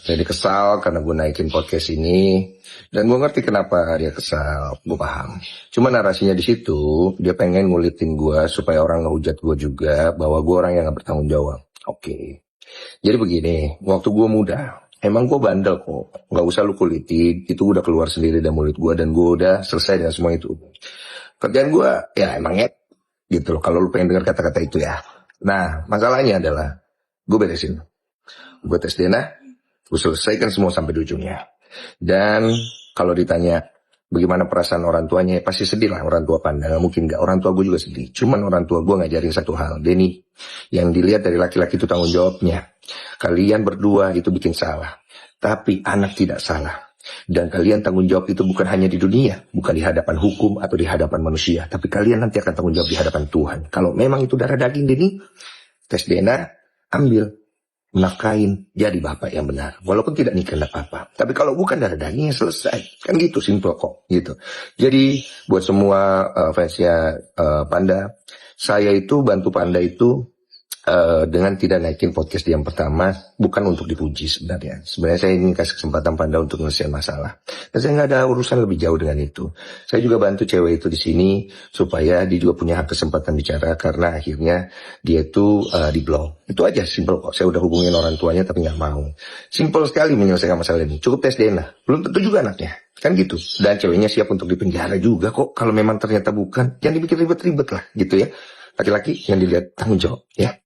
Jadi kesal karena gue naikin podcast ini. Dan gue ngerti kenapa dia kesal, gue paham. Cuma narasinya di situ, dia pengen ngulitin gue supaya orang ngehujat gue juga bahwa gue orang yang gak bertanggung jawab. Oke. Jadi begini, waktu gue muda, emang gue bandel kok. Gak usah lu kulitin, itu udah keluar sendiri dari mulut gue dan gue udah selesai dengan semua itu. Kerjaan gue, ya emangnya gitu loh, kalau lu pengen dengar kata-kata itu ya. Nah, masalahnya adalah, gue beresin. Gue tes DNA, gue selesaikan semua sampai di ujungnya. Dan kalau ditanya bagaimana perasaan orang tuanya, pasti sedih lah orang tua Panda. Nggak mungkin nggak, orang tua gue juga sedih. Cuman orang tua gue ngajarin satu hal, Denny, yang dilihat dari laki-laki itu tanggung jawabnya. Kalian berdua itu bikin salah, tapi anak tidak salah. Dan kalian tanggung jawab itu bukan hanya di dunia, bukan di hadapan hukum atau di hadapan manusia, tapi kalian nanti akan tanggung jawab di hadapan Tuhan. Kalau memang itu darah daging Denny, tes DNA, ambil, menafkain, jadi bapak yang benar. Walaupun tidak nikah enggak apa-apa. Tapi kalau bukan darah dagingnya selesai. Kan gitu, simple kok. Gitu. Jadi buat semua fansnya Panda, saya itu bantu Panda itu dengan tidak naikin podcast yang pertama, bukan untuk dipuji sebenarnya. Sebenarnya saya ingin kasih kesempatan Panda untuk menyelesaikan masalah. Dan saya nggak ada urusan lebih jauh dengan itu. Saya juga bantu cewek itu di sini supaya dia juga punya hak kesempatan bicara karena akhirnya dia itu di-block. Itu aja, simple kok. Saya udah hubungin orang tuanya tapi nggak mau. Simple sekali menyelesaikan masalah ini. Cukup tes DNA. Belum tentu juga anaknya. Kan gitu. Dan ceweknya siap untuk dipenjara juga kok. Kalau memang ternyata bukan, jangan dibikin ribet-ribet lah gitu ya. Laki-laki yang dilihat tanggung jawab ya.